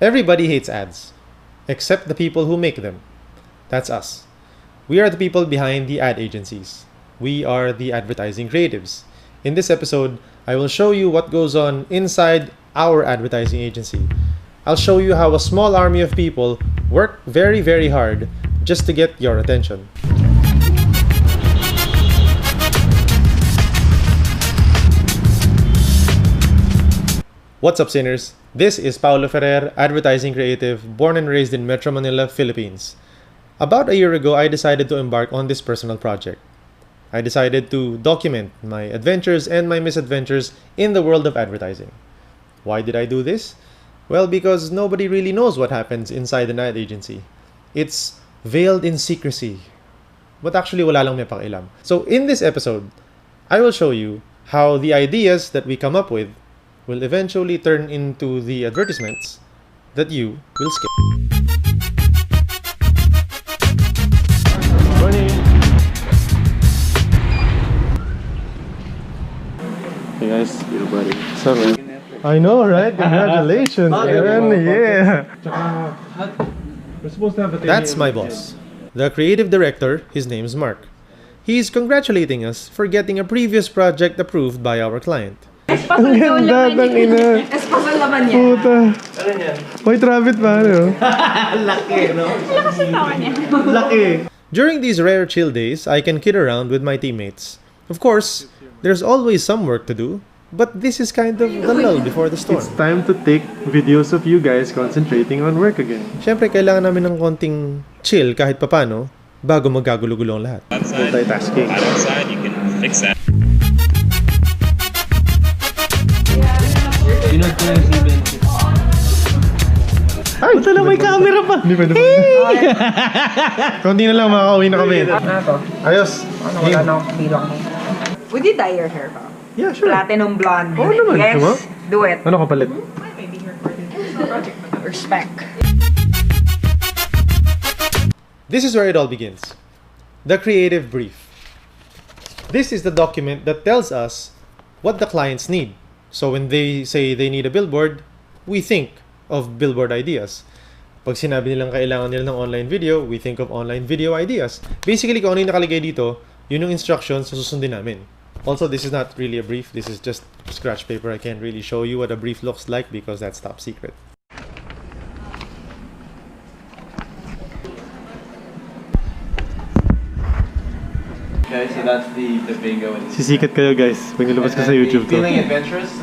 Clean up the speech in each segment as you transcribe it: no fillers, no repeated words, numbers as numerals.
Everybody hates ads, except the people who make them. That's us. We are the people behind the ad agencies. We are the advertising creatives. In this episode, I will show you what goes on inside our advertising agency. I'll show you how a small army of people work very, very hard just to get your attention. What's up, sinners? This is Paulo Ferrer, advertising creative, born and raised in Metro Manila, Philippines. About a year ago, I decided to embark on this personal project. I decided to document my adventures and my misadventures in the world of advertising. Why did I do this? Well, because nobody really knows what happens inside an ad agency. It's veiled in secrecy. But actually, wala lang may pakialam. So in this episode, I will show you how the ideas that we come up with will eventually turn into the advertisements that you will skip. Morning! Hey guys, your buddy. What's up, man? I know, right? Congratulations, man! Yeah! We're supposed to have a That's my boss. The creative director, his name's Mark. He's congratulating us for getting a previous project approved by our client. Ang ganda ng ina. Espasol naman niya. Puta. Ano yan? White rabbit ba? Ano? Laki, no? Lakas yung tawa niya. Laki. During these rare chill days, I can kid around with my teammates. Of course, there's always some work to do, but this is kind of the lull before the storm. It's time to take videos of you guys concentrating on work again. Siyempre, kailangan namin ng konting chill kahit papano bago magkagulo-gulo ang lahat. Multitasking. Outside, you can fix that. Ay! Ba't lang may camera pa? Hindi pwede pa. Konti na lang, makakauwi na kami. Ayos. Wala na akong bilang. Would you dye your hair ba? Yeah, sure. Platinum blonde. Oo naman. Yes, Diba? do it. Ano kapalit? Respect. This is where it all begins. The creative brief. This is the document that tells us what the clients need. So when they say they need a billboard, we think of billboard ideas. Pag sinabi nilang kailangan nila ng online video, we think of online video ideas. Basically, kung ano yung nakalagay dito, yun yung instructions na susundin namin. Also, this is not really a brief. This is just scratch paper. I can't really show you what a brief looks like because that's top secret. Okay, so that's the bingo. Sisikat kayo guys pag nilabas ka sa YouTube to. Feeling adventurous?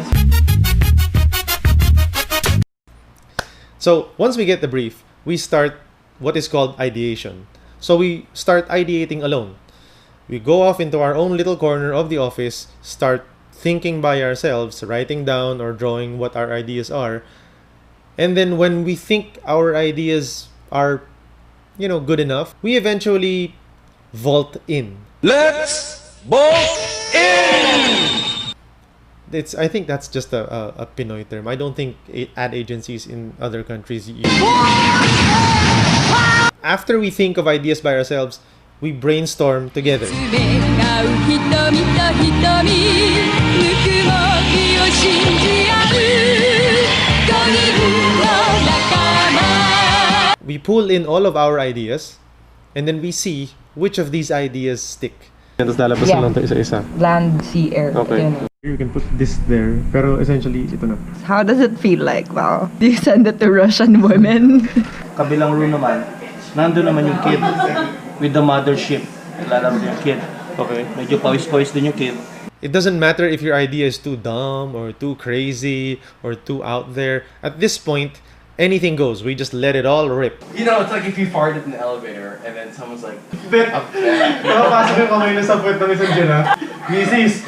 So, once we get the brief, we start what is called ideation. So, we start ideating alone. We go off into our own little corner of the office, start thinking by ourselves, writing down or drawing what our ideas are. And then when we think our ideas are, good enough, we eventually vault in. Let's bolt in! I think that's just a Pinoy term. I don't think ad agencies in other countries use. After we think of ideas by ourselves, we brainstorm together. We pull in all of our ideas, and then we see which of these ideas stick. Tapos lalabas na lang ito isa-isa. Land, sea, air. Okay. Yun. You can put this there, pero essentially ito na. How does it feel like? Wow. Do you send it to Russian women? Kabilang room naman, nandun naman yung kid with the mothership. Lalaro yung kid. Okay. Medyo pawis-pawis din yung kid. It doesn't matter if your idea is too dumb or too crazy or too out there. At this point, anything goes. We just let it all rip. You know, it's like if you farted in the elevator and then someone's like, Bet! Nakapasok yung kamay na sa puwet ng isang dyan ha. Mrs.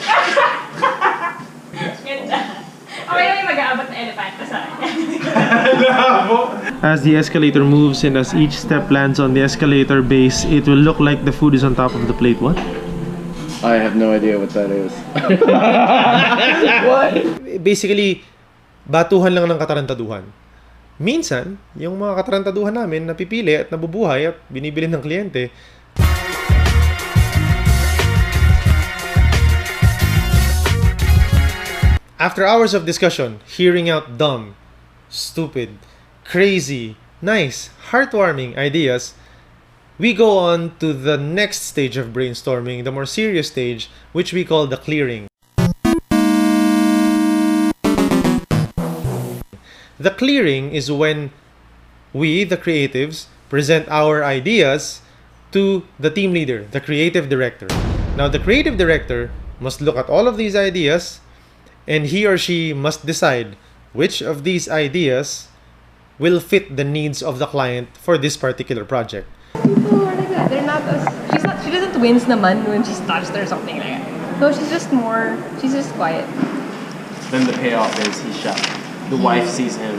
Okay na yung mag-aabot na elephant sa As the escalator moves and as each step lands on the escalator base, it will look like the food is on top of the plate. What? I have no idea what that is. What? Basically, batuhan lang ng katarantaduhan. Minsan, yung mga katarantaduhan namin napipili at nabubuhay at binibili ng kliyente. After hours of discussion, hearing out dumb, stupid, crazy, nice, heartwarming ideas, we go on to the next stage of brainstorming, the more serious stage, which we call the clearing. The clearing is when we, the creatives, present our ideas to the team leader, the creative director. Now, the creative director must look at all of these ideas, and he or she must decide which of these ideas will fit the needs of the client for this particular project. People are like that. They're not as... She doesn't wince naman when she's touched or something like that. No, she's just quiet. Then the payoff is he's shocked. The wife sees him.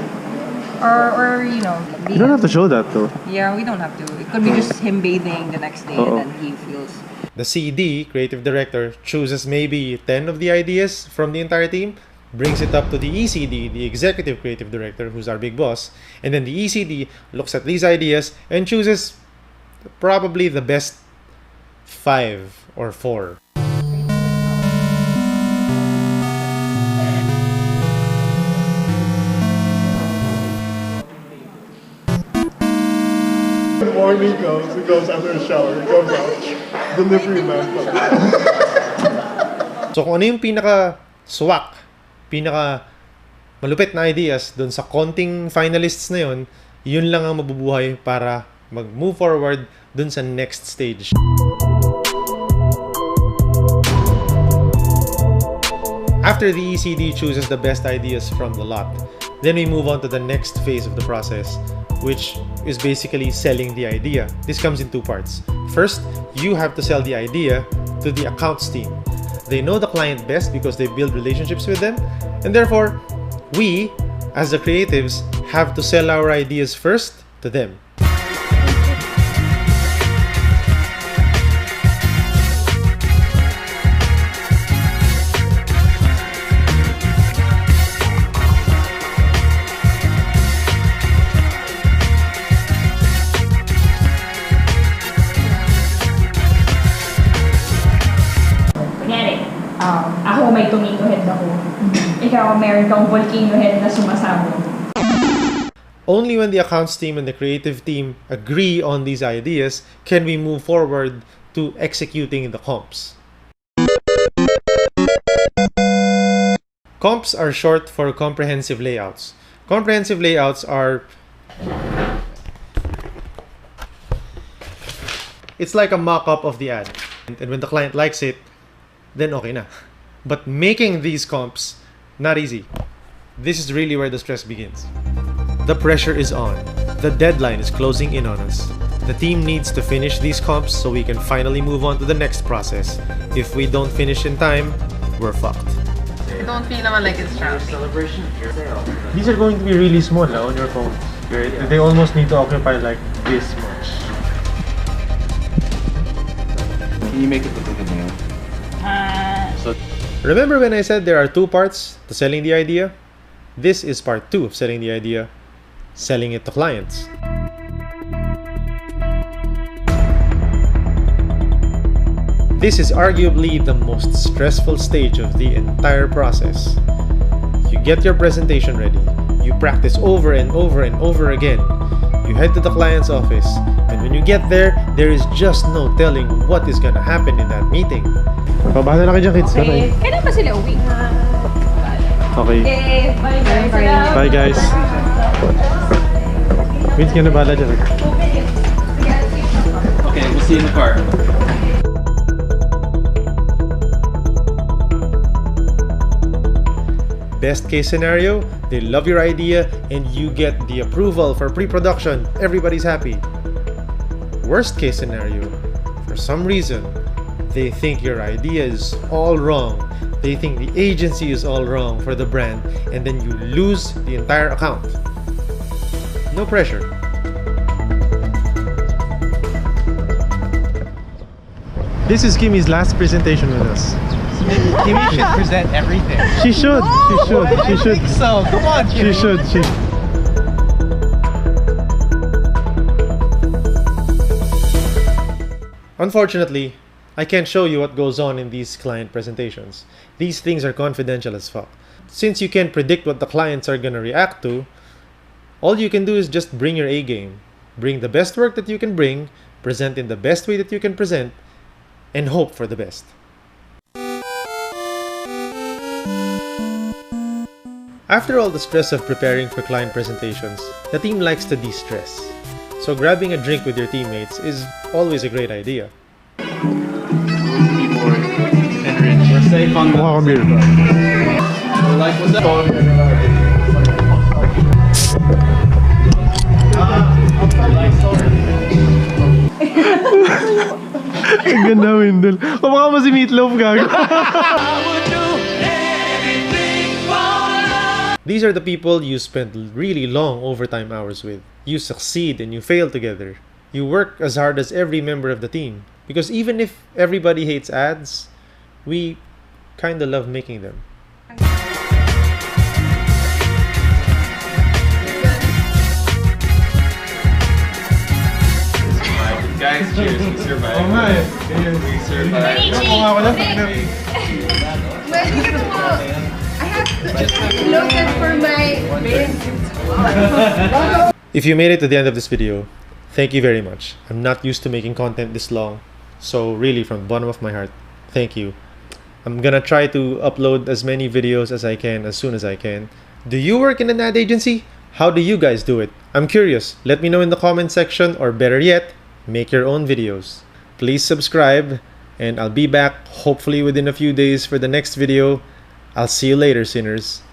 Or you know... You don't have to show that though. Yeah, we don't have to. It could be just him bathing the next day and then he feels... The CD, creative director, chooses maybe 10 of the ideas from the entire team, brings it up to the ECD, the executive creative director, who's our big boss, and then the ECD looks at these ideas and chooses probably the best 5 or 4. Morning goes, he goes after a shower, he comes out, delivery man. So kung ano yung pinaka-swak, pinaka-malupit na ideas dun sa konting finalists na yun, yun lang ang mabubuhay para mag-move forward dun sa next stage. After the ECD chooses the best ideas from the lot, then we move on to the next phase of the process, which is basically selling the idea. This comes in 2 parts. First, you have to sell the idea to the accounts team. They know the client best because they build relationships with them, and therefore, we, as the creatives, have to sell our ideas first to them. Ako may tomato head ako. Ikaw meron kang volcano head na sumasabog. Only when the accounts team and the creative team agree on these ideas can we move forward to executing the comps. Comps are short for comprehensive layouts. Comprehensive layouts are... It's like a mock-up of the ad. And when the client likes it, then okay na. But making these comps, not easy. This is really where the stress begins. The pressure is on. The deadline is closing in on us. The team needs to finish these comps so we can finally move on to the next process. If we don't finish in time, we're fucked. I don't feel naman like it's traveling. These are going to be really small on your phone. They almost need to occupy like this much. Can you make it look like a nail? Remember when I said there are 2 parts to selling the idea? This is part 2 of selling the idea, selling it to clients. This is arguably the most stressful stage of the entire process. You get your presentation ready, you practice over and over and over again, you head to the client's office, and when you get there is just no telling what is gonna happen in that meeting. Pabahala na kayo dyan, kids. Okay. Kailan ba sila uwi? Okay. Okay, bye guys. Bye guys. Vince, ka na bahala dyan. Okay, we'll see you in the car. Best case scenario, they love your idea and you get the approval for pre-production. Everybody's happy. Worst case scenario, for some reason, they think your idea is all wrong. They think the agency is all wrong for the brand, and then you lose the entire account. No pressure. This is Kimmy's last presentation with us. Kimmy should present everything. She should. She should. So, come on, Kimmy. She should. Unfortunately, I can't show you what goes on in these client presentations. These things are confidential as fuck. Since you can't predict what the clients are gonna react to, All you can do is just bring your A game. Bring the best work that you can bring, present in the best way that you can present, and hope for the best. After all the stress of preparing for client presentations, the team likes to de-stress. So grabbing a drink with your teammates is always a great idea. We're safe on the like what's that? Ang ganda, Wendell. Kumaka mo si Meatloaf, gago. These are the people you spend really long overtime hours with. You succeed and you fail together. You work as hard as every member of the team. Because even if everybody hates ads, we kinda love making them. Guys, cheers. We survived. Oh my. We survived. I have to look for my If you made it to the end of this video, thank you very much. I'm not used to making content this long. So really, from the bottom of my heart, thank you. I'm gonna try to upload as many videos as I can as soon as I can. Do you work in an ad agency? How do you guys do it? I'm curious. Let me know in the comment section, or better yet, make your own videos. Please subscribe, and I'll be back hopefully within a few days for the next video. I'll see you later, sinners.